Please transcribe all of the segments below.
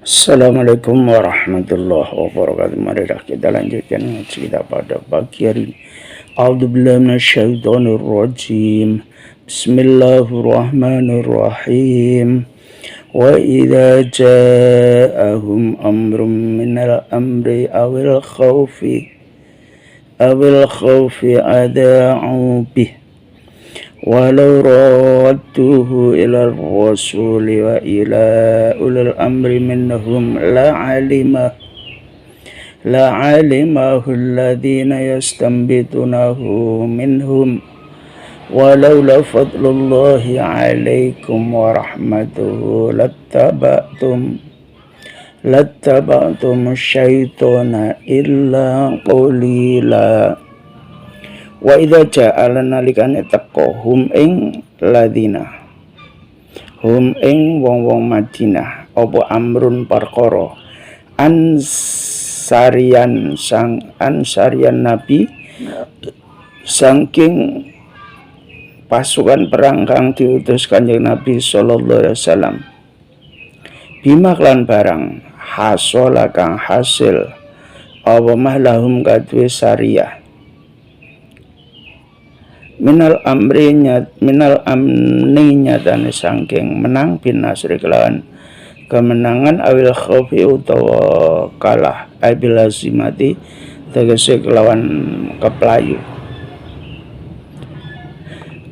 Assalamualaikum warahmatullahi wabarakatuh. Marilah kita lanjutkan ngaji kita pada pagi hari ini. A'udzubillahi minasyaitonir rajim. Bismillahirrahmanirrahim. Wa idza ja'ahum amrun minal amri awil khawfi ada'u bih walau radduhu ila rasuli wa ila ulil amri minhum la'alimahu alladhina yastanbitunahu minhum walaula fadlullahi alaikum wa rahmatuhu lattaba'tum syaitana illa qalila. Wa idza ja'ala nalikane teko hum ing ladina hum ing wong-wong Madinah apa amrun perkara ansarian nabi saking pasukan perang kang diutus Kanjeng Nabi sallallahu alaihi wasallam bima klan barang hasola kang hasil apa mahlahum kadue sariyah minal amni nyatane sangking menang bin nasri kelawan kemenangan awil khawfi utawa kalah abil azimati tegese kelawan keplayu.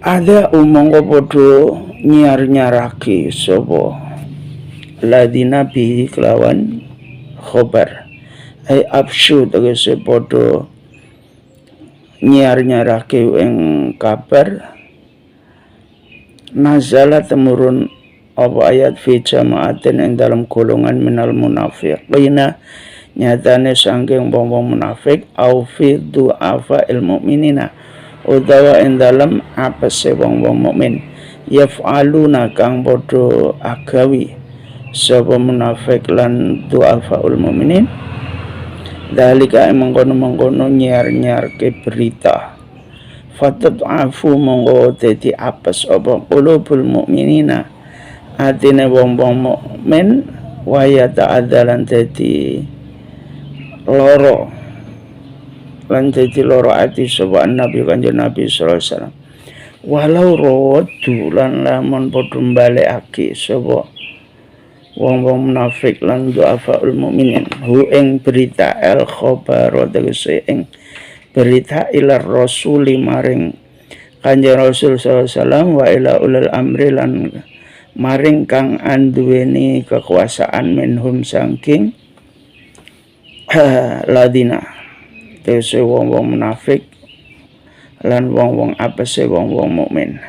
Ada umangka padha nyar-nyarake sapa ladina bihi kelawan khobar ai absyu tegese padha nyar-nyarake ing kabar nazala temurun apa ayat fi jama'atin ing dalam golongan minal munafiqina nyatane saking wong-wong munafik au fi du'afa il mu'minina utawa ing dalam apese wong-wong mukmin yaf'aluna kang padha agawi sapa munafik lan du'afa ul mu'minin dalika mengkono-mengkono nyiar-nyiar ke berita fatat afu monggo dadi apes apa qulubul mukminina atine wong-wong mukmin wa yata'adzalan dadi loro ati sapa Nabi Kanjeng Nabi sallallahu alaihi wasallam walau rodu lan lamun padha balekake sapa wong-wong munafik lan du'afaul mukminin hu ing berita al khabar tegese ing berita ila rasuli maring Kanjeng Rasul sallallahu alaihi wasallam wa ila ulil amri lan maring kang anduweni kekuasaan minhum saking ladina tegese wong-wong munafik lan wong-wong apese wong-wong mukmin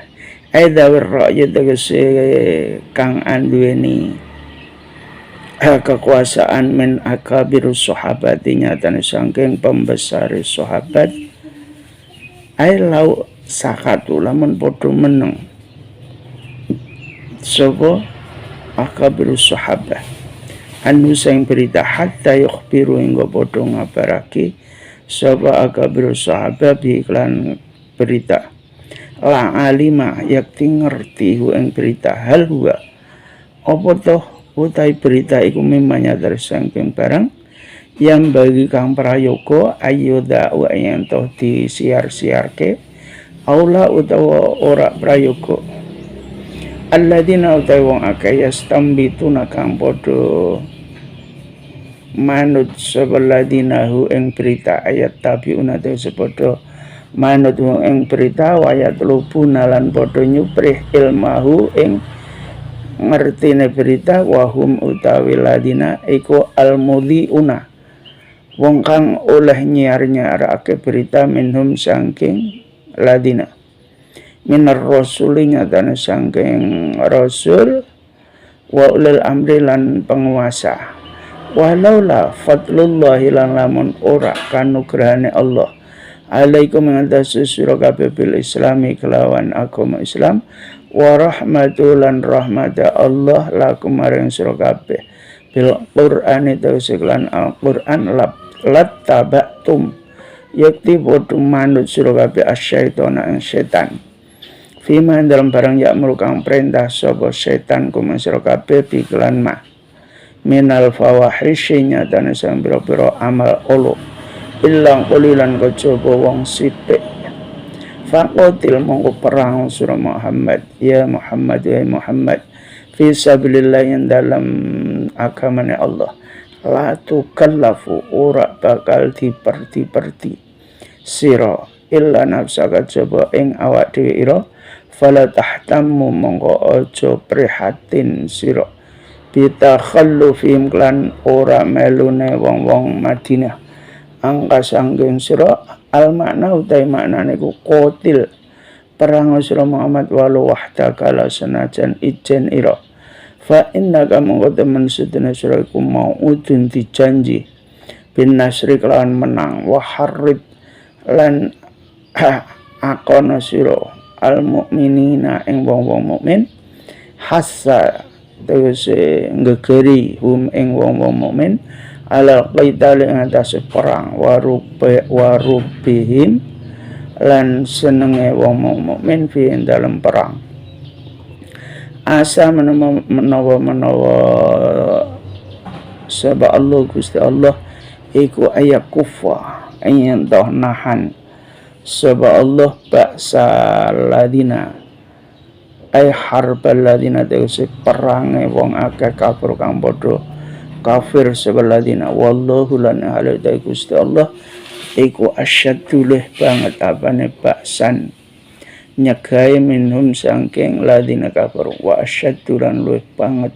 aidha wirra'ya tegese kang anduweni kekuasaan min akabirus sahabati nyatane saking pembesari sahabat ai lau sakatu lamun padha meneng sapa akabirus sahabat anu sing berita hatta yukhbiru hingga padha ngabarake sapa akabirus sahabat iklan berita la alima yakti ngerti hu ing berita hal huwa apa toh utai berita iku mimanya dari saking barang yang bagi kang prayoga ayo dakwa yang toh disiar-siarke aula utawa ora prayoga alladzina utai wong akeh yastambituna kang padha manut sabaladina hu ing berita ayat tabiuna te sepadha manut hu ing berita ayat lubuna lan padha nyuprih ilmahu ing ngertine berita wahum utawi ladina iku almudhiuna wong kang oleh nyiar-nyiarake berita minhum saking ladina minar rasuli nyatane saking rasul wa ulil amri lan penguasa walaula fadlullahi lan lamun ora kanugrahane Allah alaikum ngatasi sira kabeh bil islami kelawan agama Islam wa rahmatulan rahmata Allah lakum maring sira kabeh bil Qur'ani tausiklan Al-Qur'an lattaba'tum yakti padha manut sira kabeh asyaitona ing setan fima dalam barang yak kang perintah sapa setan kumen sira kabeh biklan mah minal fawahishi nyatane sang pira-pira amal olo ilang qulilan kejaba wong sithik. Faqatil mongko perang surah Muhammad ya Muhammad fi sabilillah yang dalam agamanya Allah. La tukallafu ora bakal diperti sira illa nafsaka coba ing awak dhewe ira. Fala tahtammu mongko aja prihatin sira bitakhallufihim klan ora melune wong-wong Madinah angka sanggeng sira. Al makna utai maknane ku qatil perang sira Muhammad walau wahdaka senajan ijen ira. Fa innaka mongko temen sedene sira iku maudun dijanji bin nasri kelawan menang wa harrid lan akono sira al mukminina ing wong-wong mukmin hasa tegese ngegeri ing wong-wong mukmin ala qital ing atase perang warubihim lan senenge wong mukmin fi dalam perang. Asa menawa sebab Allah Gusti Allah iku ayakufa ayan toh nahan sebab Allah baksa ladina ay harbal ladina tegese perange wong akeh kafir kang padha kafir sebab ladina wallahu lan halata Gusti Allah iku asyaddu leh banget apane baksan nyegai minhum sangking ladina kafir wa asyaddu lan luwih banget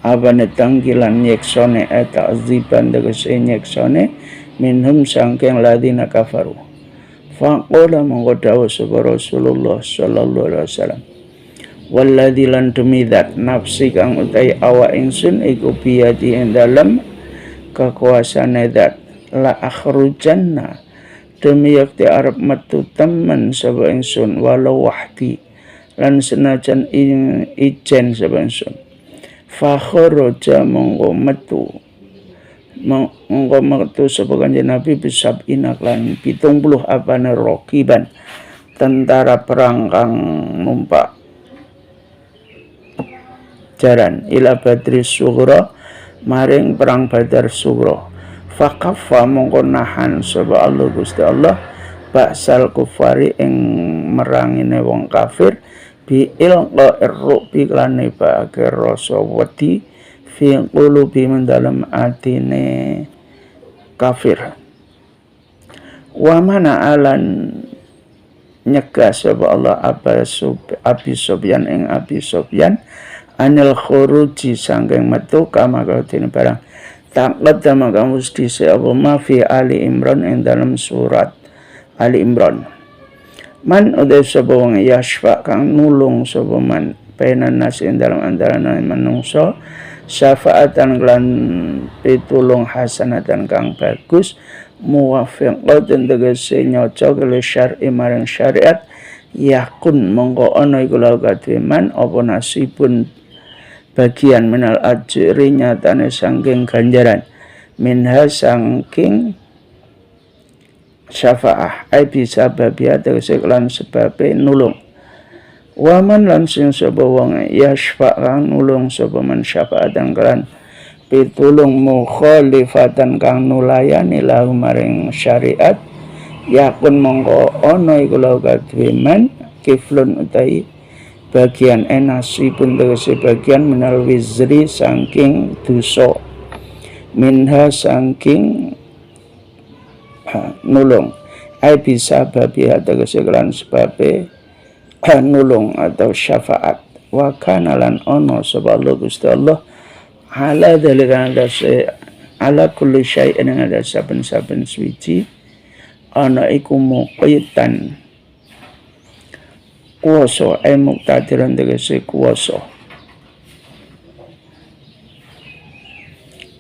abane tanggilan nyeksone ta'ziban tegese nyeksone minhum sangking ladina kafaru. Faqala mongko dawuh sapa Rasulullah sallallahu alaihi wasallam walladzi lan tumidat nafsi kang utai awak ingsun iku biyadi ing dalem kekuasaane zat la akhrujanna demi yakti arep metu temen sapa ingsun walau wahdi lan senajan ijen sapa ingsun. Fa kharaja mongko metu sapa Kanjeng Nabi bisab inaklan 70 apane rokiban tentara perang kang numpak jaran ila badri sughra maring perang Badar sughra. Faqaffa mongko nahan sapa Allah Gusti Allah baksal kufari ing merangine wong kafir bi ilqa irrubi lan nebake rasa wedi fi qulubi mendalam atine kafir. Wa mana alan nyegah sapa Allah Abi Sufyan ing Abi Sufyan anil khuruji sangking metu kama kautine barang takut sama kamu sedisi apa ma fi Ali Imran yang dalam surat Ali Imran. Man udah sapa wong yasfa kang nulung sapa man penan nas ing dalam antarane manungsa syafaatan lan pitulung hasanatan kang bagus muwafiqatan tegese nyocok kali syar'i marang syariat yakun mongko ana iku la kadhe man apa nasibun bagian minal ajri nyatane sangking ganjaran minha sangking syafaah ai bisa babia tegese lan sebabe nulung waman lan sing sapa wong yasfa kang nulung sapa man syafaatan kelan pitulung mukhalifatan kang nulayani lahu maring syariat yakun mongko ana iku la kadhe man kiflun utai bagian enasipun tegese bagian minal wizri sangking dosa minha sangking nulung ai bisa babi tegese kelan sebabe nulung atau syafaat wa kana lan ono sapa Allah Gusti Allah ala dalika dase ala kulli syai'in ada saben-saben suci ana iku muqitan kuwasa ay muktadiran tegese kuwasa.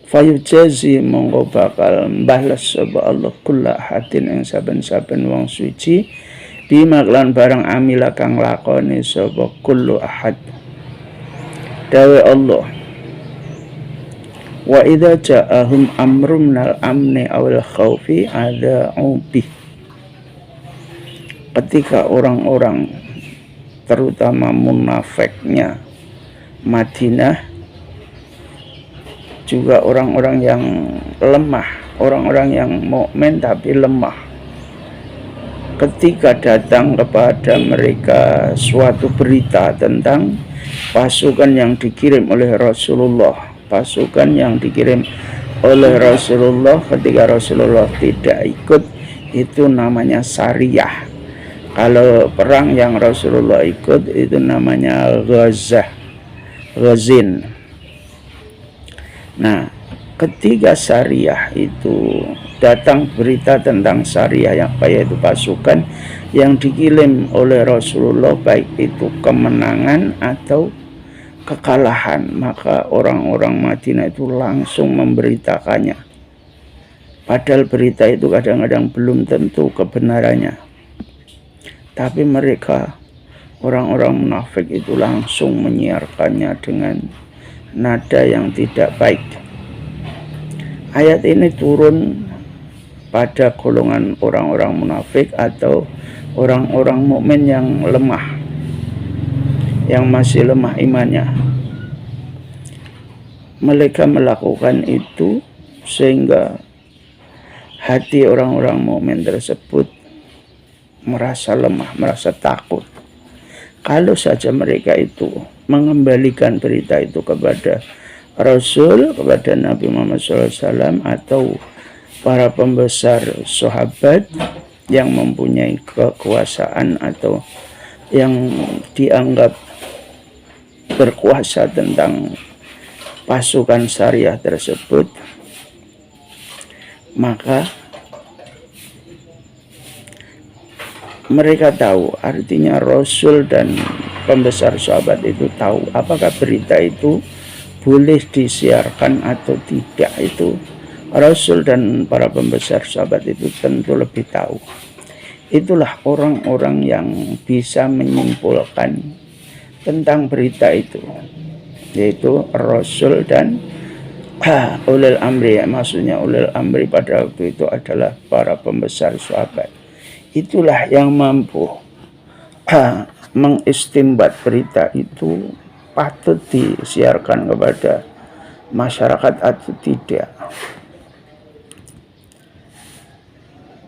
Fayujazi mongko bakal balas sapa Allah kulla hatin ing saben-saben wong suci bima lan barang amila kang lakoni sapa kullu ahad. Dawe Allah wa idza ja'ahum amrun minal amni awil khaufi ada'u bih. Ketika orang-orang terutama munafiknya Madinah juga orang-orang yang lemah, orang-orang yang mukmin tapi lemah. Ketika datang kepada mereka suatu berita tentang pasukan yang dikirim oleh Rasulullah, pasukan yang dikirim oleh Rasulullah ketika Rasulullah tidak ikut, itu namanya Sariyah. Kalau perang yang Rasulullah ikut itu namanya Ghazin. Nah, ketika Sariyah itu datang berita tentang Sariyah, yaitu pasukan yang dikirim oleh Rasulullah, baik itu kemenangan atau kekalahan, maka orang-orang Madinah itu langsung memberitakannya. Padahal berita itu kadang-kadang belum tentu kebenarannya, tapi mereka, orang-orang munafik itu langsung menyiarkannya dengan nada yang tidak baik. Ayat ini turun pada golongan orang-orang munafik atau orang-orang mukmin yang lemah, yang masih lemah imannya. Mereka melakukan itu sehingga hati orang-orang mukmin tersebut merasa lemah, merasa takut. Kalau saja mereka itu mengembalikan berita itu kepada Rasul, kepada Nabi Muhammad SAW atau para pembesar sahabat yang mempunyai kekuasaan atau yang dianggap berkuasa tentang pasukan Sariyah tersebut, maka mereka tahu, artinya Rasul dan pembesar sahabat itu tahu apakah berita itu boleh disiarkan atau tidak. Itu Rasul dan para pembesar sahabat itu tentu lebih tahu. Itulah orang-orang yang bisa menyimpulkan tentang berita itu, yaitu Rasul dan ulil amri. Maksudnya ulil amri pada waktu itu adalah para pembesar sahabat. Itulah yang mampu mengistimbat berita itu patut disiarkan kepada masyarakat atau tidak.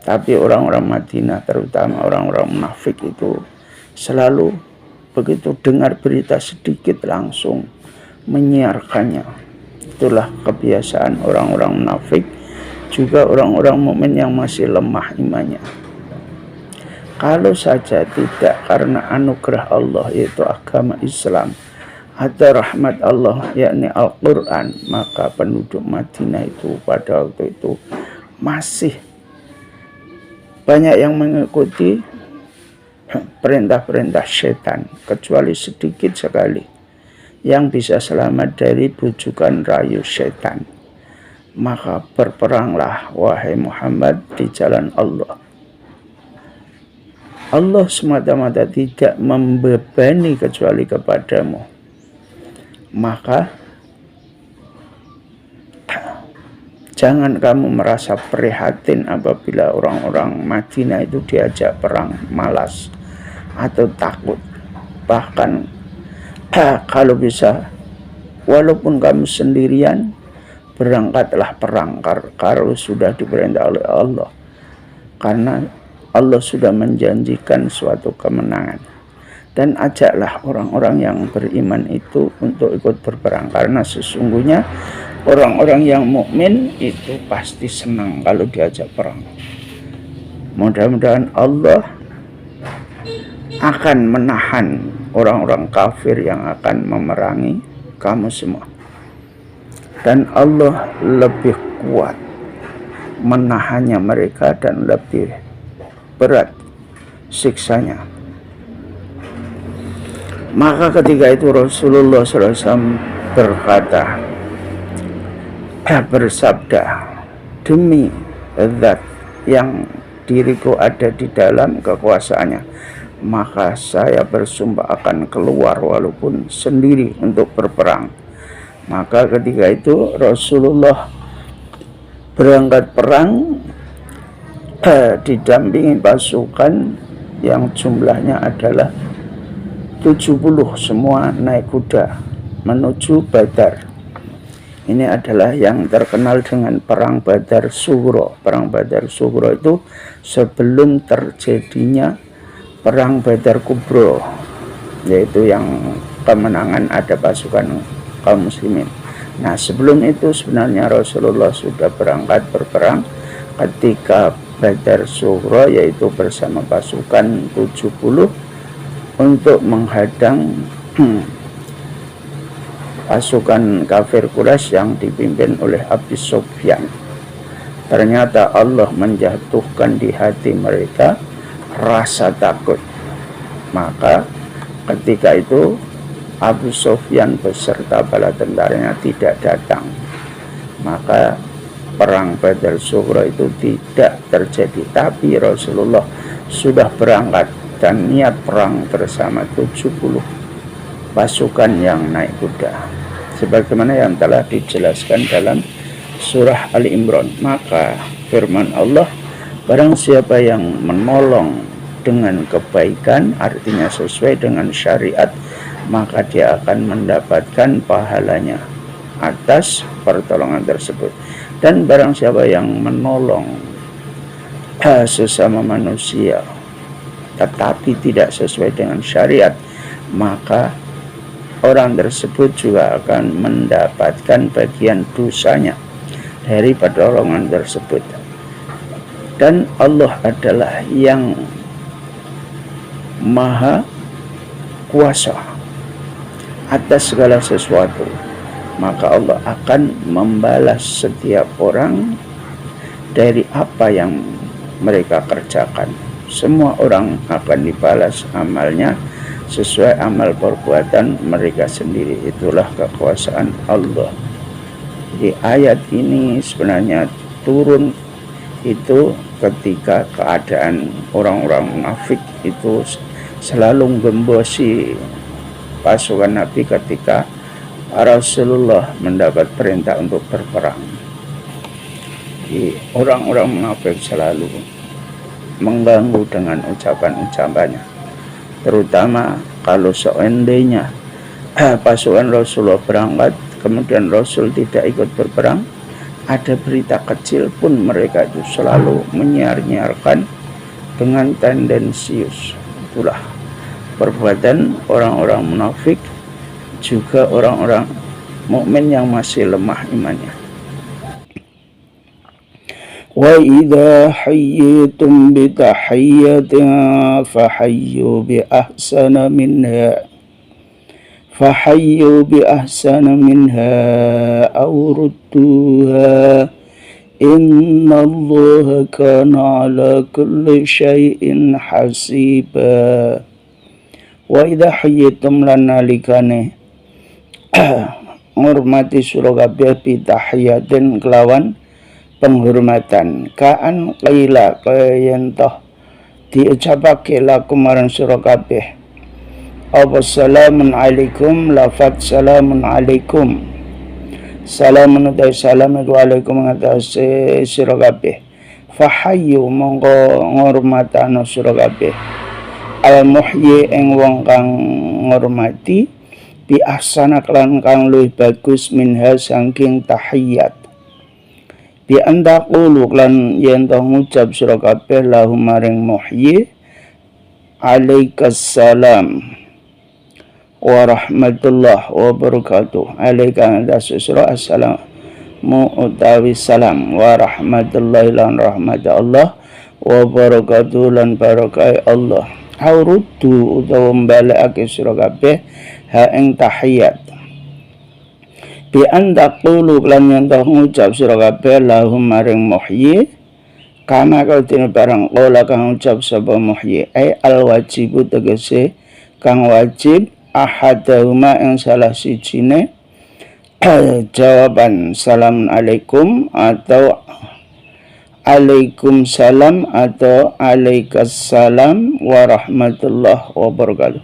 Tapi orang-orang Madinah, terutama orang-orang munafik, itu selalu begitu dengar berita sedikit langsung menyiarkannya. Itulah kebiasaan orang-orang munafik, juga orang-orang mukmin yang masih lemah imannya. Kalau saja tidak karena anugerah Allah, yaitu agama Islam, atau rahmat Allah, yakni Al-Quran, maka penduduk Madinah itu pada waktu itu masih banyak yang mengikuti perintah-perintah setan, kecuali sedikit sekali yang bisa selamat dari bujukan rayu setan. Maka berperanglah wahai Muhammad di jalan Allah. Allah semata-mata tidak membebani kecuali kepadamu. Maka jangan kamu merasa prihatin apabila orang-orang Madinah itu diajak perang malas atau takut. Bahkan kalau bisa, walaupun kamu sendirian, berangkatlah perang kalau sudah diperintah oleh Allah. Karena Allah sudah menjanjikan suatu kemenangan. Dan ajaklah orang-orang yang beriman itu untuk ikut berperang, karena sesungguhnya orang-orang yang mukmin itu pasti senang kalau diajak perang. Mudah-mudahan Allah akan menahan orang-orang kafir yang akan memerangi kamu semua. Dan Allah lebih kuat menahannya mereka dan lebih berat siksanya. Maka ketika itu Rasulullah SAW bersabda, demi zat yang diriku ada di dalam kekuasaannya, maka saya bersumpah akan keluar walaupun sendiri untuk berperang. Maka ketika itu Rasulullah berangkat perang didampingi pasukan yang jumlahnya adalah 70, semua naik kuda menuju Badar. Ini adalah yang terkenal dengan Perang Badar Sughra. Perang Badar Sughra itu sebelum terjadinya Perang Badar Kubra, yaitu yang kemenangan ada pasukan kaum muslimin. Nah, sebelum itu sebenarnya Rasulullah sudah berangkat berperang ketika Badar Sughra, yaitu bersama pasukan 70 untuk menghadang pasukan kafir Quraisy yang dipimpin oleh Abu Sufyan. Ternyata Allah menjatuhkan di hati mereka rasa takut. Maka ketika itu Abu Sufyan beserta bala tentaranya tidak datang. Maka perang Badar Sughra itu tidak terjadi. Tapi Rasulullah sudah berangkat dan niat perang bersama 70 pasukan yang naik kuda, sebagaimana yang telah dijelaskan dalam surah Ali Imran. Maka firman Allah, barang siapa yang menolong dengan kebaikan, artinya sesuai dengan syariat, maka dia akan mendapatkan pahalanya atas pertolongan tersebut. Dan barang siapa yang menolong sesama manusia tetapi tidak sesuai dengan syariat, maka orang tersebut juga akan mendapatkan bagian dosanya dari pertolongan tersebut. Dan Allah adalah yang maha kuasa atas segala sesuatu. Maka Allah akan membalas setiap orang dari apa yang mereka kerjakan. Semua orang akan dibalas amalnya sesuai amal perbuatan mereka sendiri. Itulah kekuasaan Allah. Di ayat ini sebenarnya turun itu ketika keadaan orang-orang munafik itu selalu menggembosi pasukan Nabi ketika Rasulullah mendapat perintah untuk berperang. Orang-orang munafik selalu mengganggu dengan ucapan-ucapannya, terutama kalau seandainya pasukan Rasulullah berangkat kemudian Rasul tidak ikut berperang, ada berita kecil pun mereka itu selalu menyiar-nyiarkan dengan tendensius. Itulah perbuatan orang-orang munafik, juga orang-orang mukmin yang masih lemah imannya. وَإِذَا حَيِّيتُمْ بِتَحِيَّةٍ فَحَيُّوا بِأَحْسَنَ مِنْهَا أَوْ رُدُّوهَا إِنَّ اللَّهَ كَانَ عَلَى كُلِّ شَيْءٍ حَسِيبًا. وَإِذَا حَيِّيتُمْ lan nalikane ngurmati sira kabeh bitahiyatin kelawan penghormatan, kaan qaila kaya toh diucapake lakum marang sira kabeh apa salamun alaikum, lafaz salamun alaikum, salamun utai salam iku alaikum ngatasi sira kabeh, fahayyu mongko ngurmatana sira kabeh al muhyi ing wong kang ngurmati bi ahsana klan kang luwih bagus minha saking tahiyat, bi antaqulu lan yen to ngucap sira kabeh lahum maring muhyi alaikas salam wa rahmatullah wa barakatuh, alaika atas sira assalamu utawi salam wa rahmatullah lan rahmat Allah wa barakatuh lan barakah Allah, hauruddu utawa mbalekake sira kabeh ha ing tahiyat, bi antaqulu lan yen to ngucap sira kabeh lahum maring muhyi kama kautine barang ola kang ngucap sapa muhyi ai al wajibu tegese kang wajib ahadahuma yang salah sijine jawaban salamun alaikum atau alaikum salam atau alaikas salam wa rahmatullah wa barakatuh.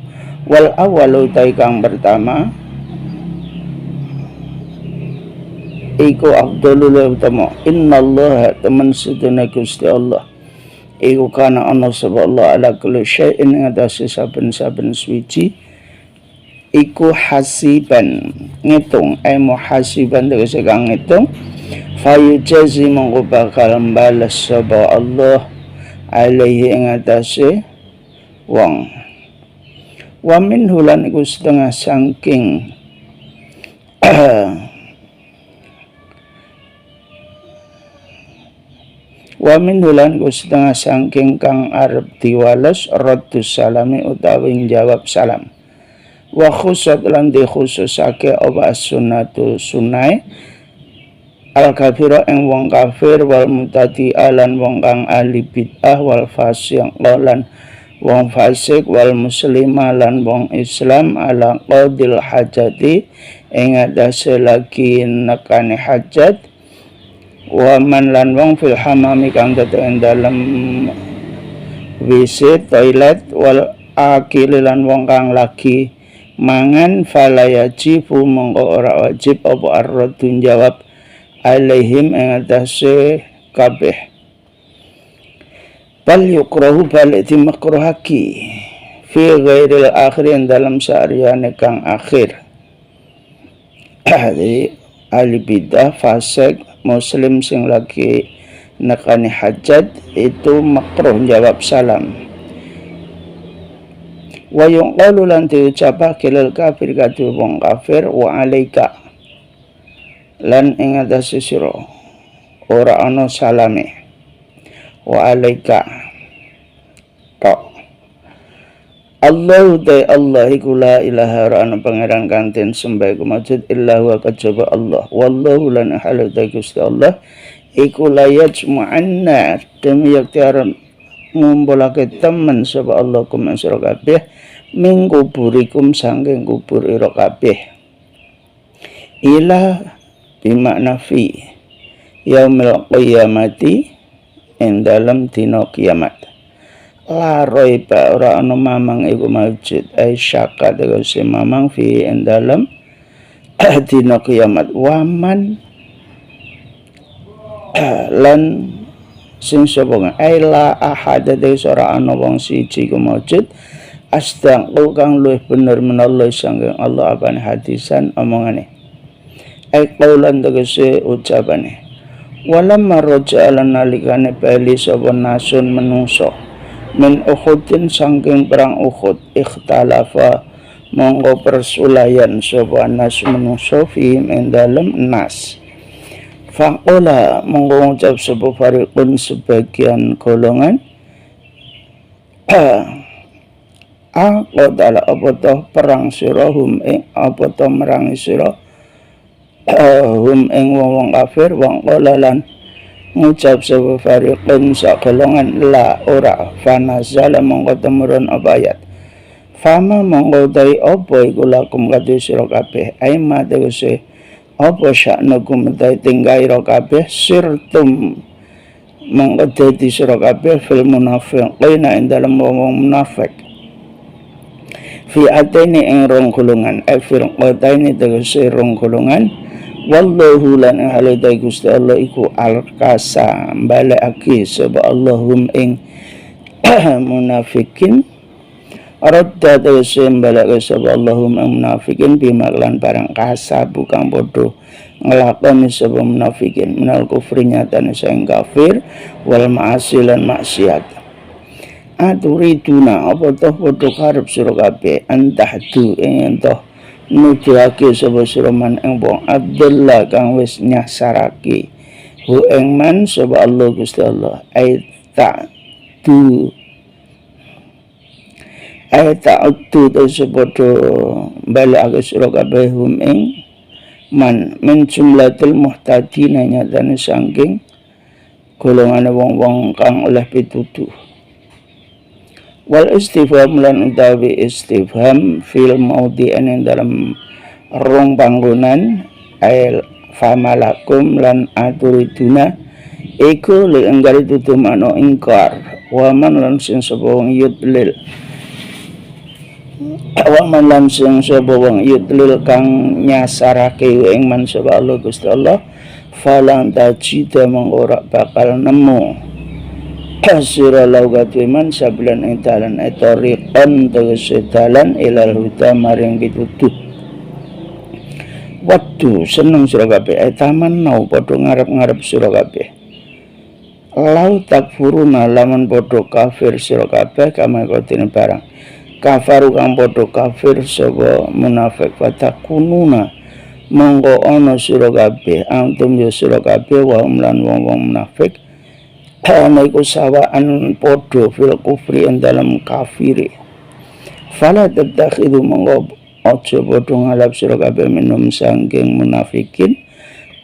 Wal awalu tai kang pertama iku afdalul utama, innallaha temen sedene Gusti Allah iku kana ana sapa Allah ala kulli syai'in ngatasi saben-saben suci iku hasiban ngitung muhasiban tegese kang ngitung fayujazi mongko bakal mbales sapa Allah alaihi ing atase wong. Wa min hulan iku setengah saking wa min hulan iku setengah saking kang arep diwales raddus salami utawi jawab salam. Wa khusat lan dikhususake apa sunnatu sunai al kafira ing wong kafir wal mutati alan wong kang ahli bid'ah wal fasiq lan wong fasik wal muslimah lan wong Islam ala qadil hajati ing atase lagi nekane hajat wa man lan wong fil hamami kang dadi ing dalem WC toilet wal akil lan wong kang lagi mangan falayajibu mongko ora wajib apa arradun jawab alaihim ing atase kabeh. Bal yukrahu balik dimakruhaki fi ghairil akhirin dalam sa'riyane kang akhir. Jadi ahli bidah fasik muslim sing lagi nekani hajat itu makruh jawab salam. Wa yuqalu lan diucapake lil kafir kadu wong kafir wa alaika lan ing atase sira ora ana salame. Wa alaika tok Allah de Allah iku la ilaha illa ana pangeran kanten sembah iku maujud illa wa kajaba Allah wallahu lan halu de Gusti Allah iku la yajma'anna demi yaktiaran ngumpulake temen sapa Allah kum sira kabeh ming kuburikum saking kubur ira kabeh ila bimakna fi yaumil qiyamati ing dalam dina kiamat la raiba ora ana mamang iku maujud ai syaka tegese mamang fi ing dalam dina kiamat waman lan sing sapa ai la ahad tegese ora ana wong siji iku maujud astaqul kang luwih bener menawa sanging Allah apane hadisan omongane ai qaulan tegese ucapane walamma raja'alan nalikane bali sapa nasun menungso min Uhudin saking perang Uhud ikhtalafa monggo persulayan sapa nas menungso fi ing dalem nas faqala monggo ngucap sapa fariqun sebagian golongan qadala apa toh perang sira hum ing apa toh merangi sira hum ing wong kafir wong lan ngucap sapa fariqun sakolongan la ora fanazala mongko temurun apa ayat fama mongko dari apa iku lakum kadhe sira kabeh aima tegese apa sya'nukum dai tinggai ira kabeh sirtum mongko dadi sira kabeh fil munafiqina ing dalem wong munafik fi atene ing rong golongan fil qataini tegese rong golongan wallahu lan halidai Gusti Allah iku al-kasa balekake sapa Allahum ing munafikin radda tegese balekake sapa Allahum ing munafikin bimaklan barang kasa bukan bodoh nglakoni sapa munafikin minal kufri nyatane sing kafir wal ma'asi lan maksiat aturiduna apa toh padha karep sira kabeh antahdu ing toh nuduhake sapa sira man ing wong Abdullah kang wis nyasarake hu ing man sapa Allah Gusti Allah ai ta'tu sepodo balake sira kabeh hum ing man min jumlatil muhtadin nyatane saking golongane wong-wong kang oleh pituduh wal istifham lan utawi istifham fil maudhi'an ing dalam rong panggonan ail famalakum lan aturiduna iku li enggari tutum ano ingkar waman lan sing sapa wong yudlil waman lan sing sapa wong yudlil kang nyasarake ing man sapa Allah Gusti Allah falan tajida mung ora bakal nemu sira laugat iman sabilan ing dalan tariqan tegese dalan ilal huda maring pituduh. Waktu seneng sira kabeh taman nau padha ngarep-ngarep sira kabeh. Lau takfuruna lamun padha kafir sira kabeh kama kodene barang kafaru kang padha kafir sapa munafik fatakununa monggo ana sira kabeh antum ya sira kabeh wa lan wong-wong munafik ana iku sawaan padha fil kufri ing dalam kafire fala tatakhidu monggo aja padha ngalap sira kabeh minum sangking munafikin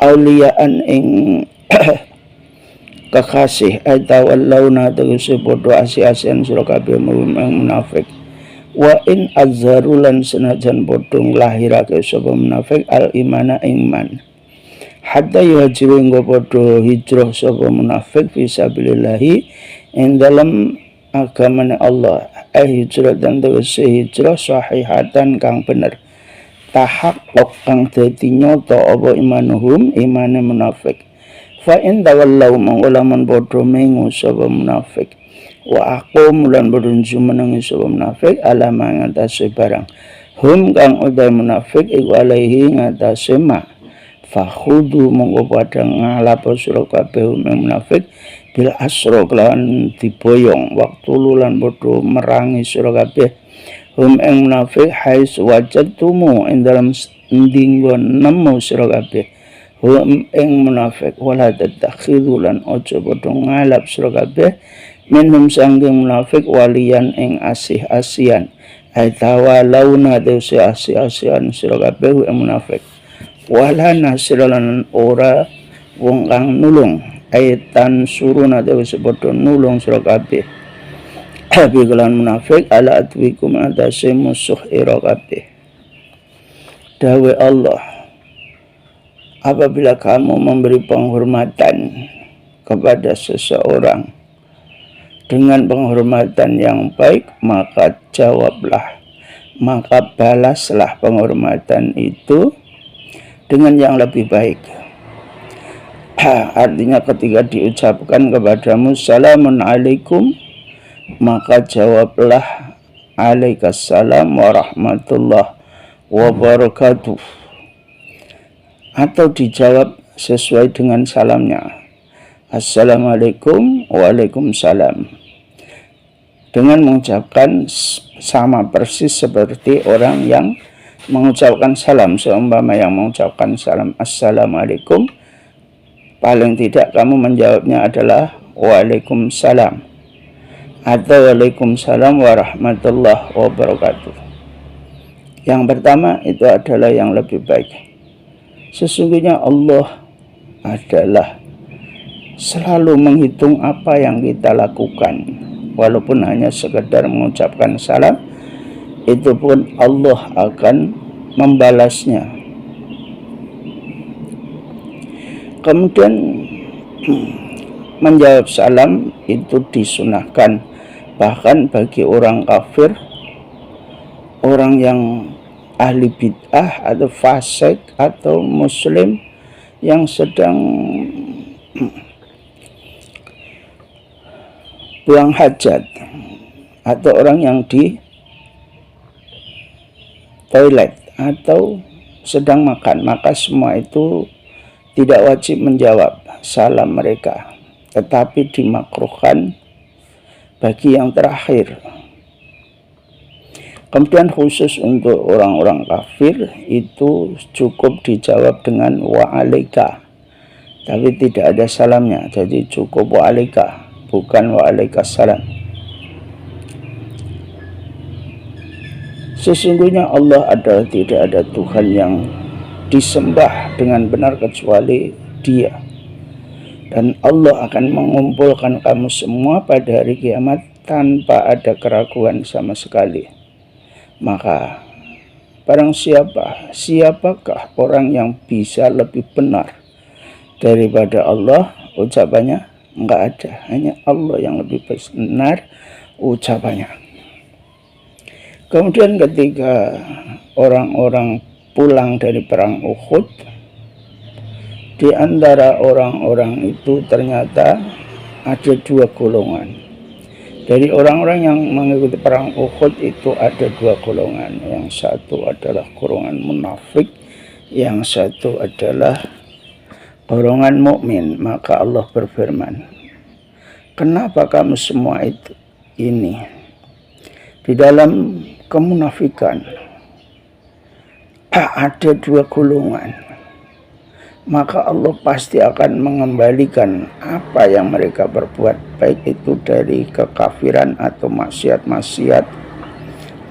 auliyaan ing kekasih atawallawna tegese padha asi-asian sira kabeh munafik wa in azharulan senajan padha nglahirake sapa munafik al imana iman hatta yuhajiru engko padha hijrah sapa munafik fisabilillahi ing dalam agamane Allah hijrah dan tegese hijrah sahihatan kang bener tahaqqaq kang dadi nyata apa imanuhum imane munafik fa in tawallau mangulaman padha mengu sapa munafik wa aqum lan berunju menangi sapa munafik alama ngatasi barang hum kang utai munafik iku alaihi ngatasi ma fakhudu mongko padha ngalap sira kabeh munafik bil asra kelawan diboyong waktu lulan padha merangi sira kabeh hum ing munafik hais wajadtumu ing dalam ndinggon nemu sira kabeh hum ing munafik wala tatakhidhu lan aja padha ngalap sira kabeh minhum sangking munafik walian ing asih-asian aitawa launa dese asih-asian sira kabeh ing munafik wala nasiralan ora wong kang nulung aitan suruna dese padha nulung sira kabeh kelan munafik ala atwikum atase musuh ira kabeh dawe Allah apabila kamu memberi penghormatan kepada seseorang dengan penghormatan yang baik maka jawablah maka balaslah penghormatan itu dengan yang lebih baik. Artinya ketika diucapkan kepadamu salamun alaikum maka jawablah alaikassalam warahmatullah wabarakatuh atau dijawab sesuai dengan salamnya assalamualaikum waalaikumsalam dengan mengucapkan sama persis seperti orang yang mengucapkan salam. Seumpama yang mengucapkan salam assalamualaikum paling tidak kamu menjawabnya adalah waalaikumsalam atau waalaikumsalam warahmatullahi wabarakatuh. Yang pertama itu adalah yang lebih baik. Sesungguhnya Allah adalah selalu menghitung apa yang kita lakukan, walaupun hanya sekedar mengucapkan salam, itu pun Allah akan membalasnya. Kemudian menjawab salam itu disunahkan bahkan bagi orang kafir, orang yang ahli bid'ah atau fasik atau muslim yang sedang buang hajat atau orang yang di toilet atau sedang makan, maka semua itu tidak wajib menjawab salam mereka, tetapi dimakruhkan bagi yang terakhir. Kemudian khusus untuk orang-orang kafir itu cukup dijawab dengan wa'alaika, tapi tidak ada salamnya, jadi cukup wa'alaika, bukan wa'alaikassalam. Sesungguhnya Allah adalah tidak ada Tuhan yang disembah dengan benar kecuali Dia. Dan Allah akan mengumpulkan kamu semua pada hari kiamat tanpa ada keraguan sama sekali. Maka barang siapakah orang yang bisa lebih benar daripada Allah ucapannya? Enggak ada, hanya Allah yang lebih benar ucapannya. Kemudian ketika orang-orang pulang dari perang Uhud, di antara orang-orang itu ternyata ada dua golongan. Dari orang-orang yang mengikuti perang Uhud itu ada dua golongan. Yang satu adalah golongan munafik, yang satu adalah golongan mukmin. Maka Allah berfirman, kenapa kamu semua ini di dalam kemunafikan ada dua golongan, maka Allah pasti akan mengembalikan apa yang mereka berbuat, baik itu dari kekafiran atau maksiat-maksiat.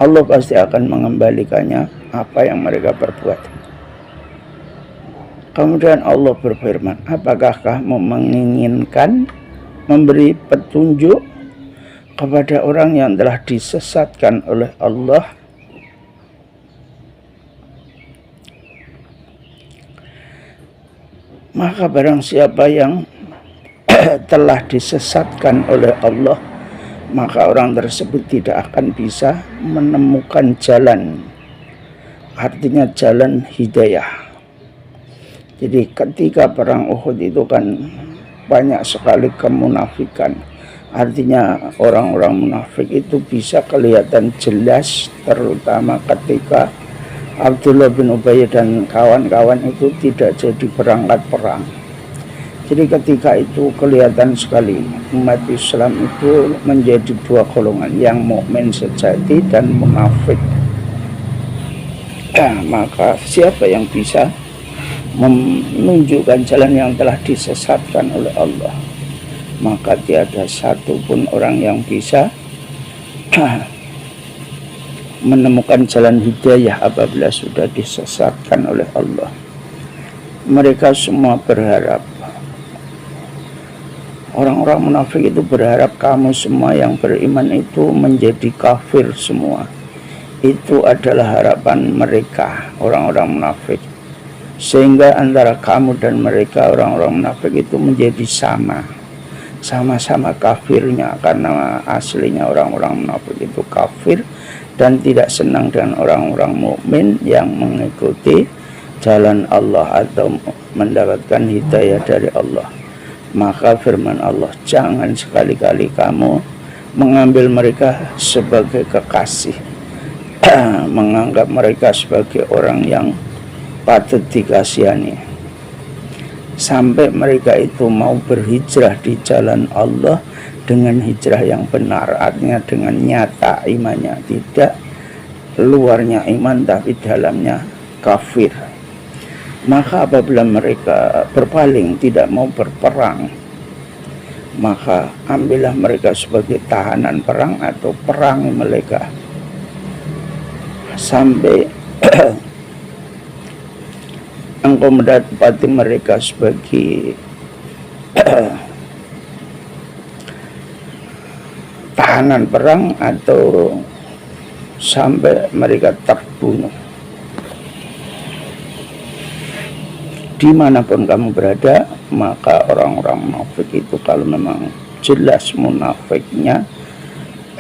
Allah pasti akan mengembalikannya apa yang mereka perbuat. Kemudian Allah berfirman, apakah kamu menginginkan memberi petunjuk kepada orang yang telah disesatkan oleh Allah? Maka barang siapa yang telah disesatkan oleh Allah, maka orang tersebut tidak akan bisa menemukan jalan, artinya jalan hidayah. Jadi ketika perang Uhud itu kan banyak sekali kemunafikan, artinya orang-orang munafik itu bisa kelihatan jelas, terutama ketika Abdullah bin Ubay dan kawan-kawan itu tidak jadi berangkat perang. Jadi ketika itu kelihatan sekali umat Islam itu menjadi dua golongan, yang mukmin sejati dan munafik. Maka siapa yang bisa menunjukkan jalan yang telah disesatkan oleh Allah, maka tiada satupun orang yang bisa menemukan jalan hidayah apabila sudah disesatkan oleh Allah. Mereka semua berharap, orang-orang munafik itu berharap kamu semua yang beriman itu menjadi kafir semua. Itu adalah harapan mereka, orang-orang munafik. Sehingga antara kamu dan mereka, orang-orang munafik itu menjadi sama-sama kafirnya, karena aslinya orang-orang munafik itu kafir dan tidak senang dengan orang-orang mukmin yang mengikuti jalan Allah atau mendapatkan hidayah dari Allah. Maka firman Allah, jangan sekali-kali kamu mengambil mereka sebagai kekasih, menganggap mereka sebagai orang yang patut dikasihani, sampai mereka itu mau berhijrah di jalan Allah dengan hijrah yang benar, artinya dengan nyata imannya, tidak luarnya iman tapi dalamnya kafir. Maka apabila mereka berpaling tidak mau berperang, maka ambillah mereka sebagai tahanan perang atau perangi mereka sampai engkau mendapati mereka sebagai tahanan perang atau sampai mereka terbunuh. Dimanapun kamu berada, maka orang-orang munafik itu kalau memang jelas munafiknya,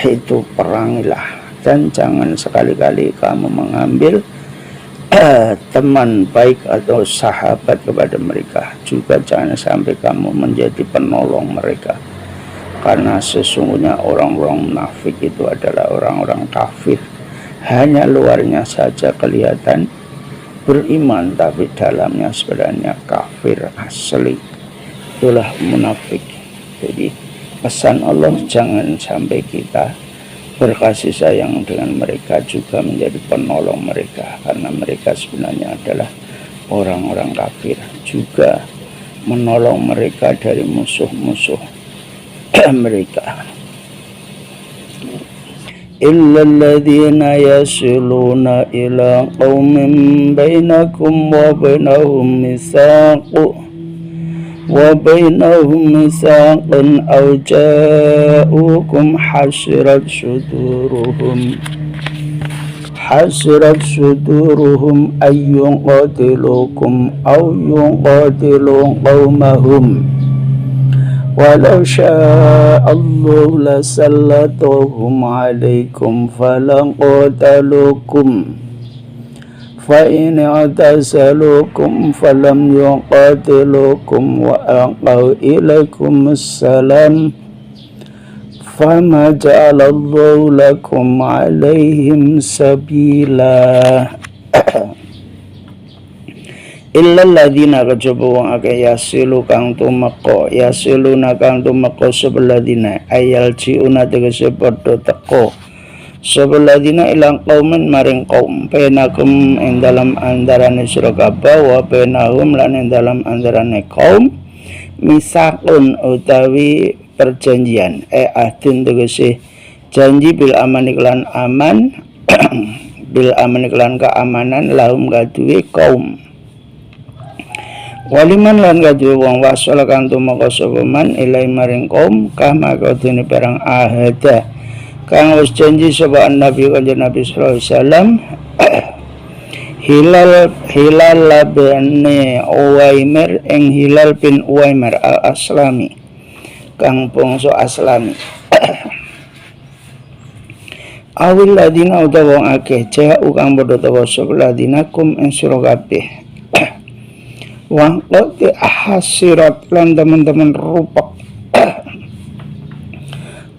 itu perangilah. Dan jangan sekali-kali kamu mengambil teman baik atau sahabat kepada mereka. Juga jangan sampai kamu menjadi penolong mereka, karena sesungguhnya orang-orang munafik itu adalah orang-orang kafir. Hanya luarnya saja kelihatan beriman, tapi dalamnya sebenarnya kafir asli. Itulah munafik. Jadi pesan Allah, jangan sampai kita berkasih sayang dengan mereka, juga menjadi penolong mereka, karena mereka sebenarnya adalah orang-orang kafir. Juga menolong mereka dari musuh-musuh mereka. إلا الذين يصلون إلى قوم بينكم وبينهم ميثاق أو جاءوكم حسرت صدورهم أن يقاتلوكم أو يقاتلوا قومهم ولو شاء الله لسلطهم عليكم fa in i'tazalukum falam yuqatilukum wa alqaw ilaikum assalam fama ja'alallahu lakum alaihim sabila illa alladhina kajaba wong akeh yasilu kang tumeka yasiluna kang tumeka sebeladina ayal ciuna tegese padha teko sebeladina ilang kaumen maring kaum penakum ing dalam andarane sira kabeh wa penahum lan ing dalam andarane kaum misakun utawi perjanjian ahdin tegese janji bil aman iklan aman bil aman iklan keamanan lahum kaduwe kaum waliman lan kaduwe wong wasal kang tumeka sapa man ilai maring kaum kama kadene perang ahada kang wis janji sapa nabi kanjeng Nabi sallallahu alaihi wasallam hilal bin Uwaimir ing Hilal bin Uwaimir al-Aslami kang bangsa Aslami awil ladina utawa wong akeh ja'u kang padha tawa sapa ladina kum ing sira kabeh wang kote hasirat lan teman-teman rupak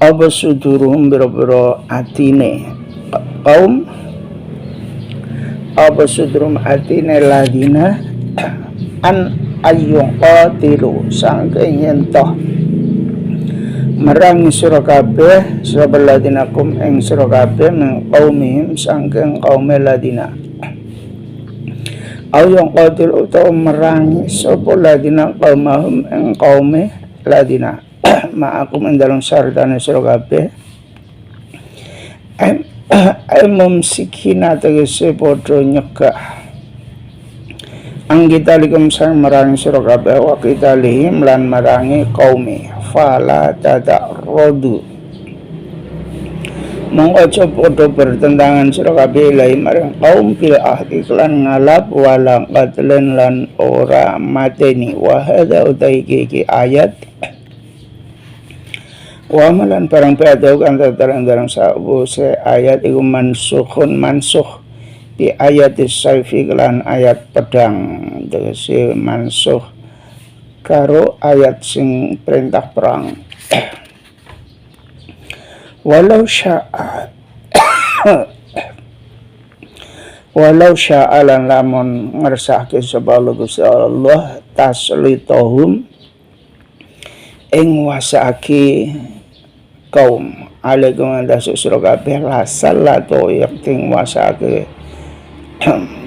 apa sudurum biro-biro atine kaum apa sudurum atine ladina an ayyung qatilu sangke nyentoh merang sira kabeh sapa ladina kum ing sira kabeh min qaumihim sangke kaum ladina ayong qatil utawa merangi sapa ladina qaumahum ing qaume ladina ma'akum ing dalem sardane sira kabeh ay mumsikina tegese padha nyegah anggitalikum sang merangi sira kabeh wa kitalihim lan merangi qaume fala tada'rodu mongko aja padha bertentangan sira kabeh ilahi marang kaum bil ahdi lan ngalap walang qatlen lan ora mateni wa hadza utaiki ayat wa malan parang padha kan terang sabu se ayat iku mansuh di ayat saifi lan ayat pedang tegese mansuh karo ayat sing perintah perang walau sya'a lan lamun ngersahke sapa Gusti Allah taslitohum ing wasake kaum alaikum andasu sira kabeh lasallato yakting wasake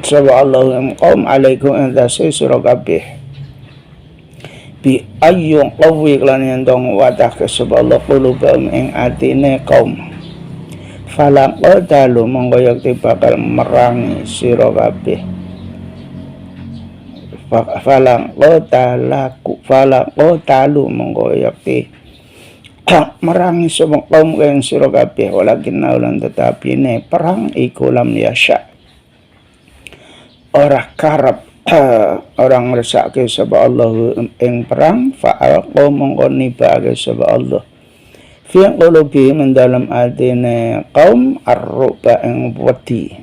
sapa Allah kaum alaikum andasu sira kabeh bi ayyung qawi lan yentong wadah kesebala qulubam ing atine kaum falang qadalu monggo yakti bakal merangi sira kabeh falang qadalu monggo yakti merangi sapa kaum ing sira kabeh walakin naulan tetapi ne perang iku lam yasha ora karep orang ngersake sapa Allah ing perang fa'al mongko nibake sapa Allah fi qulubi mendalam atine kaum arruba ing wedi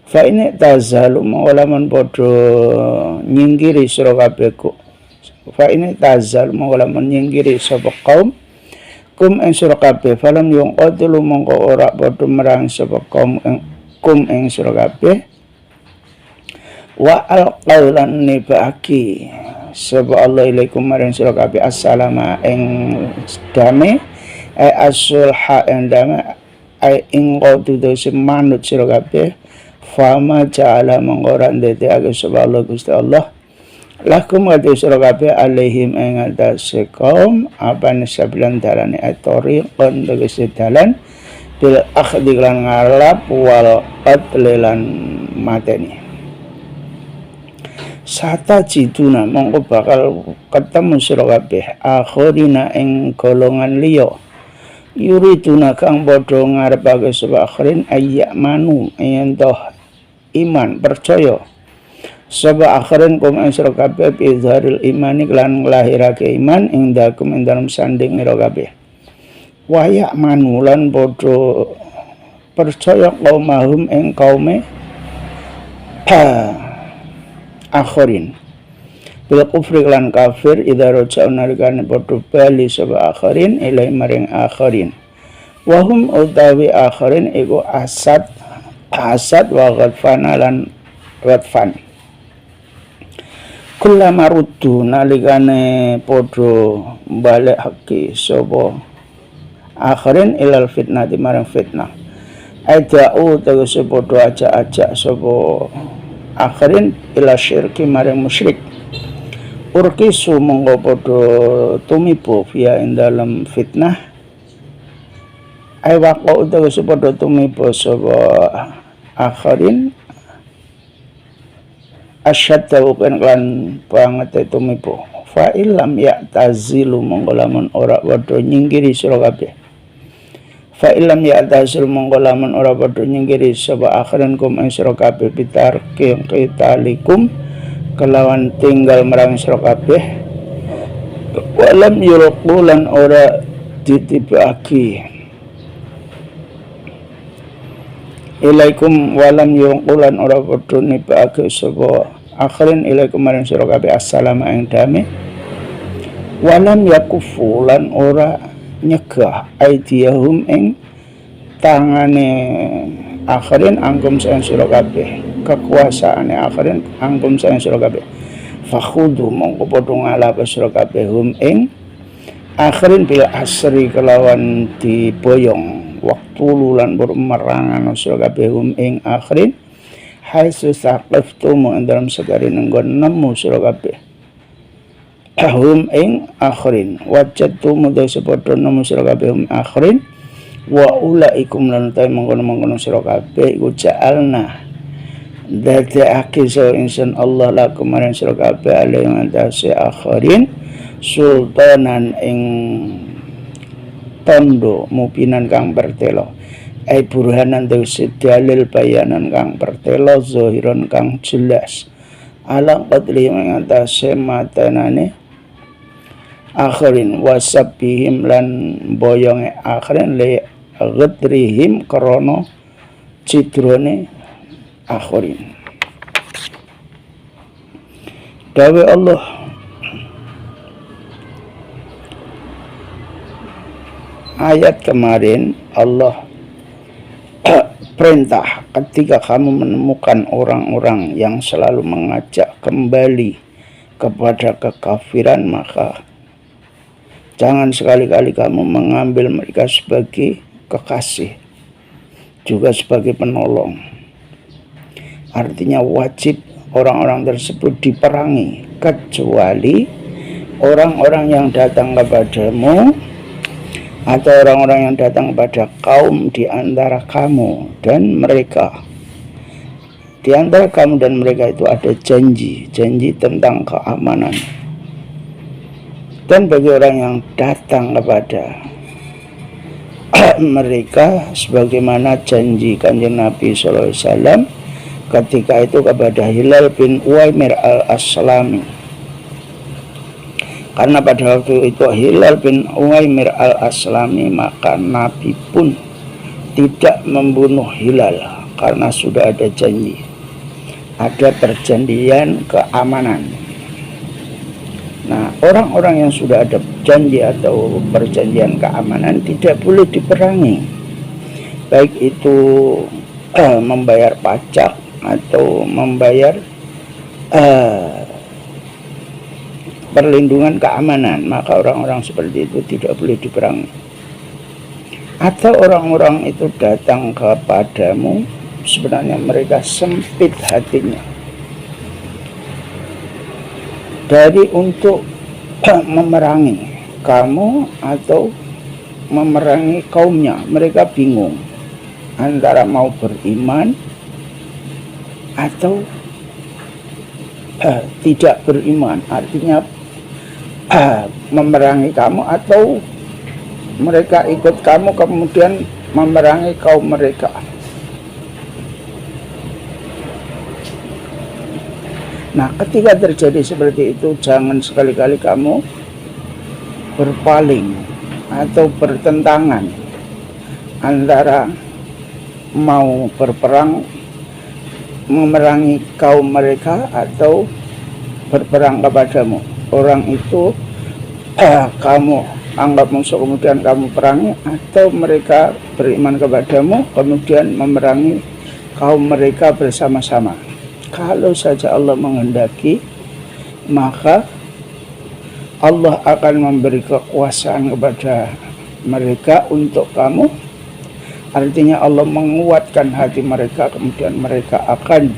fa ini tazalu mongko padha nyinggiri sira kabeh fa ini tazalu mongko nyinggiri sapa kaum kum ing sira kabeh falam yung qatlu mongko ora padha merang sapa kaum kum ing sira kabeh wa alqaulan nibaki sapa Allah ilaikum maring sira kabeh assalama ing dame asulha ing dame ing qadu manut sira kabeh fama ja'ala mongko ndete aga sapa Allah Gusti Allah lakum adu sira kabeh alaihim ing atase kaum apane sabilan dalane atori kon tegese dalan bil akhdi lan ngalap wal qatlan mateni sata jiduna mongko bakal ketemu sira kabeh akhirina ing golongan liya yuriduna kang padha ngarepake sapa akhirin ayyamanu yen toh iman percaya sapa akhirin kum ing sira kabeh bizharil imani lan nglahirake iman ing dakum ing dalem sanding sira kabeh wa ya'manu lan padha percaya kaumahum ing kaume akhirin bil kufri lan kafir idza raja'u nalikane padha bali sapa akhirin ilai maring akhirin wahum utawi akhirin iku Asad wa Ghatfan lan Ghatfan kullama ruddu nalikane padha balekake sapa akhirin ilal fitnati marang fitnah ada'u tegese padha ajak-ajak sapa akhirin ila syirki marang musyrik urkisu monggo padha tumibo via ing dalem fitnah ai waqo tegese padha tumibo sapa akhirin asyadda kan lan banget tumibo fa illam ya'tazilu monggo lamun ora padha nyingkiri sira kabeh fa illam ya'tazilu monggo lamun ora padha nyingkiri sapa akhirin kum ing sira kabeh bitar qitalikum kelawan tinggal merang sira kabeh walam yulqulan ora ditibaki ilaikum walam yulqulan ora padha nibake sapa akhirin ilaikum marang sira kabeh assalamu ing damai walam yakufulan ora nyegah aidiyahum ing tangane akhirin angkum sayang sira kabeh kekuasaane akhirin angkum sayang sira kabeh fakhudu mongko padha ngalap sira kabeh hum ing akhirin bil asri kelawan diboyong waktu lulan bermerangan sira kabeh hum ing akhirin haitsu saqaftum ing dalam sagarin nggon nemu sira kabeh hum ing akhirin wajadtum desa padha nemu sira kabeh hum akhirin wa ulaikum lan ta mengkono-mengkono sira kabeh iku ja'alna dadake so insan Allah lakum marang sira kabeh ale ngantase akhirin sultanan ing tondo mubinan kang pertelo ai burhanan tegese dalil bayanan kang pertelo zahiran kang jelas ala qadri ngantase matanane akhirin wasabihim lan boyonge akhirin le ghadrihim krana cidrone akhirin dawe Allah ayat kemarin Allah perintah ketika kamu menemukan orang-orang yang selalu mengajak kembali kepada kekafiran maka jangan sekali-kali kamu mengambil mereka sebagai kekasih, juga sebagai penolong. Artinya wajib orang-orang tersebut diperangi, kecuali orang-orang yang datang kepadamu atau orang-orang yang datang kepada kaum di antara kamu dan mereka. Di antara kamu dan mereka itu ada janji tentang keamanan. Dan bagi orang yang datang kepada mereka sebagaimana janji Kanjeng Nabi sallallahu alaihi wasallam ketika itu kepada Hilal bin Uwaimir al-Aslami, karena pada waktu itu Hilal bin Uwaimir al-Aslami maka Nabi pun tidak membunuh Hilal karena sudah ada janji, ada perjanjian keamanan. Nah, orang-orang yang sudah ada janji atau perjanjian keamanan tidak boleh diperangi, baik itu membayar pajak atau membayar perlindungan keamanan, maka orang-orang seperti itu tidak boleh diperangi. Atau orang-orang itu datang kepadamu sebenarnya mereka sempit hatinya dari untuk memerangi kamu atau memerangi kaumnya. Mereka bingung antara mau beriman atau tidak beriman, artinya memerangi kamu atau mereka ikut kamu kemudian memerangi kaum mereka. Nah, ketika terjadi seperti itu, jangan sekali-kali kamu berpaling atau bertentangan antara mau berperang memerangi kaum mereka atau berperang kepadamu. Orang itu kamu anggap musuh kemudian kamu perangi, atau mereka beriman kepadamu kemudian memerangi kaum mereka bersama-sama. Kalau saja Allah menghendaki, maka Allah akan memberi kekuasaan kepada mereka untuk kamu. Artinya Allah menguatkan hati mereka, kemudian mereka akan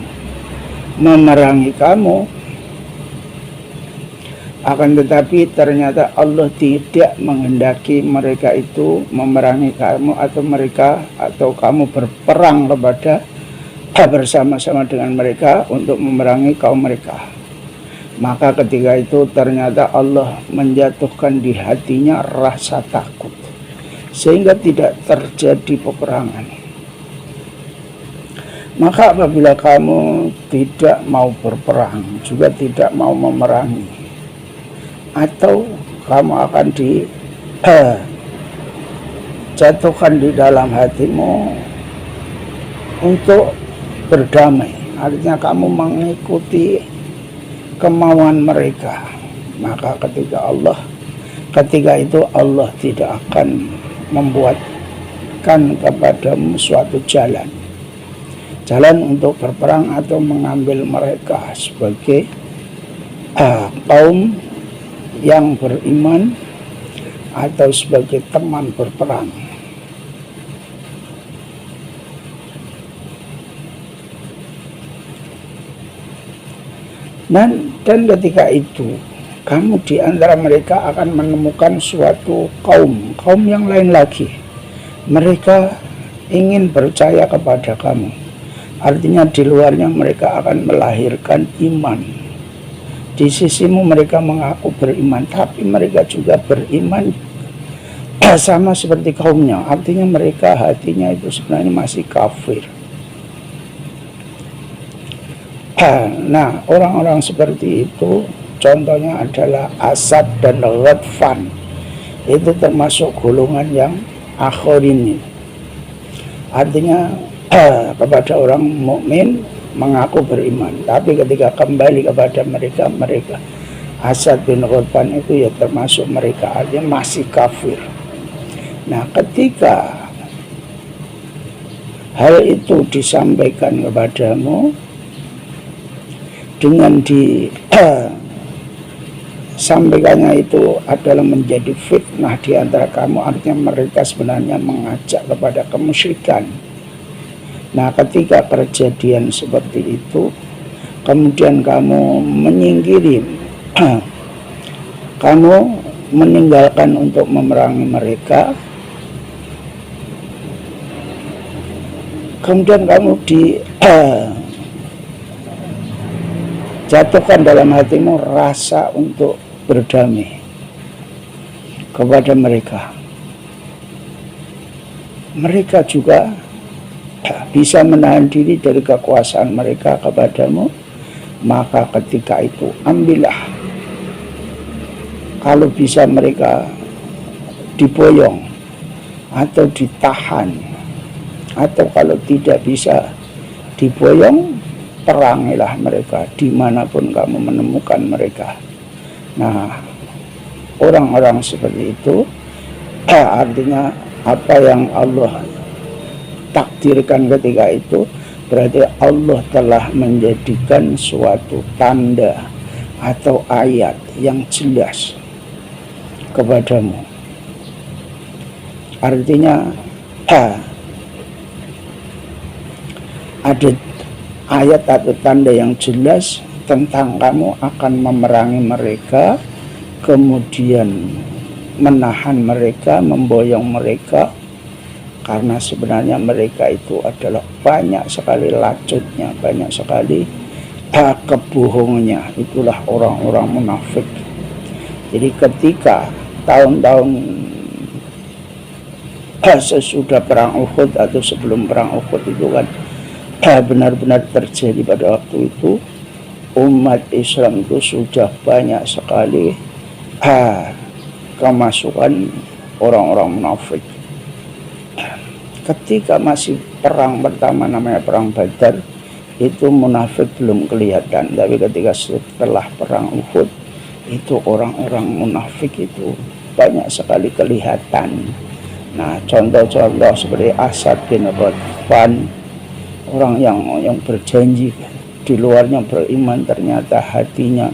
memerangi kamu. Akan tetapi ternyata Allah tidak menghendaki mereka itu memerangi kamu, atau kamu berperang bersama-sama dengan mereka untuk memerangi kaum mereka. Maka ketika itu ternyata Allah menjatuhkan di hatinya rasa takut, sehingga tidak terjadi peperangan. Maka apabila kamu tidak mau berperang, juga tidak mau memerangi, atau kamu akan dijatuhkan di dalam hatimu untuk berdamai, artinya kamu mengikuti kemauan mereka, maka ketika itu Allah tidak akan membuatkan kepadamu suatu jalan untuk berperang atau mengambil mereka sebagai kaum yang beriman atau sebagai teman berperang. Dan ketika itu kamu di antara mereka akan menemukan suatu kaum yang lain lagi. Mereka ingin percaya kepada kamu. Artinya di luarnya mereka akan melahirkan iman. Di sisimu mereka mengaku beriman, tapi mereka juga beriman sama seperti kaumnya. Artinya mereka hatinya itu sebenarnya masih kafir. Nah, orang-orang seperti itu contohnya adalah Asad dan Ghatfan. Itu termasuk golongan yang akhirin. Artinya kepada orang mukmin mengaku beriman, tapi ketika kembali kepada mereka Asad bin Ghatfan itu ya termasuk mereka, artinya masih kafir. Nah, ketika hal itu disampaikan kepadamu dengan sampaikannya itu adalah menjadi fitnah di antara kamu, artinya mereka sebenarnya mengajak kepada kemusyrikan. Nah, ketika kejadian seperti itu kemudian kamu menyingkiri, kamu meninggalkan untuk memerangi mereka, kemudian kamu jatuhkan dalam hatimu rasa untuk berdamai kepada mereka. Mereka juga bisa menahan diri dari kekuasaan mereka kepadamu, maka ketika itu ambillah. Kalau bisa mereka diboyong atau ditahan, atau kalau tidak bisa diboyong, perangilah mereka dimanapun kamu menemukan mereka. Nah, orang-orang seperti itu artinya apa yang Allah takdirkan ketika itu, berarti Allah telah menjadikan suatu tanda atau ayat yang jelas kepadamu. Artinya ada ayat atau tanda yang jelas tentang kamu akan memerangi mereka, kemudian menahan mereka, memboyong mereka, karena sebenarnya mereka itu adalah banyak sekali lacutnya, banyak sekali kebohongannya. Itulah orang-orang munafik. Jadi ketika tahun-tahun sesudah perang Uhud atau sebelum perang Uhud itu kan benar-benar terjadi pada waktu itu, umat Islam itu sudah banyak sekali kemasukan orang-orang munafik. Ketika masih perang pertama namanya perang Badar, itu munafik belum kelihatan, tapi ketika setelah perang Uhud itu orang-orang munafik itu banyak sekali kelihatan. Nah, contoh-contoh seperti Asad bin Ghatfan, orang yang berjanji di luarnya beriman, ternyata hatinya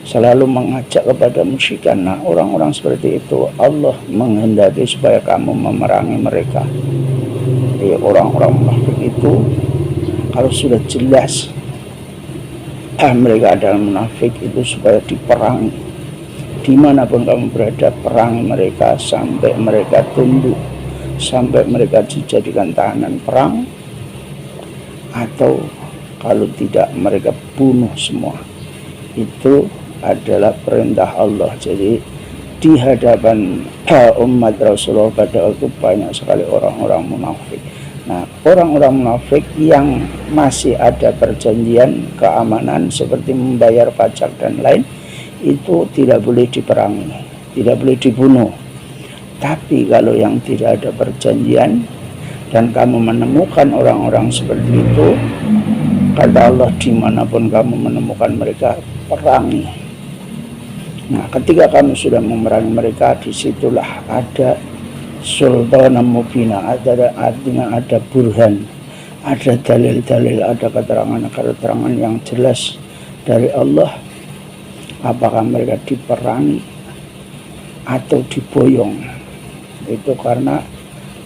selalu mengajak kepada musyrikan. Nah, orang-orang seperti itu Allah menghendaki supaya kamu memerangi mereka. Jadi orang-orang munafik itu kalau sudah jelas mereka adalah munafik, itu supaya diperangi. Dimanapun kamu berada, perangi mereka sampai mereka tunduk, sampai mereka dijadikan tahanan perang, atau kalau tidak mereka bunuh semua. Itu adalah perintah Allah. Jadi di hadapan umat Rasulullah pada waktu banyak sekali orang-orang munafik. Nah, orang-orang munafik yang masih ada perjanjian keamanan seperti membayar pajak dan lain, itu tidak boleh diperangi, tidak boleh dibunuh. Tapi kalau yang tidak ada perjanjian dan kamu menemukan orang-orang seperti itu, kata Allah, dimanapun kamu menemukan mereka, perangi. Nah, ketika kamu sudah memerangi mereka, disitulah ada sultanan mubina, artinya ada burhan, ada dalil-dalil, ada keterangan-keterangan yang jelas dari Allah. Apakah mereka diperangi atau diboyong, itu karena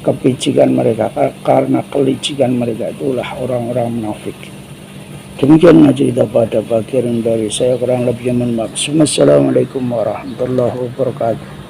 kepicikan mereka, karena kelicikan mereka, itulah orang-orang munafik. Demikian ngaji kita pada bagian dari saya, kurang lebihnya mohon maaf. Assalamualaikum warahmatullahi wabarakatuh.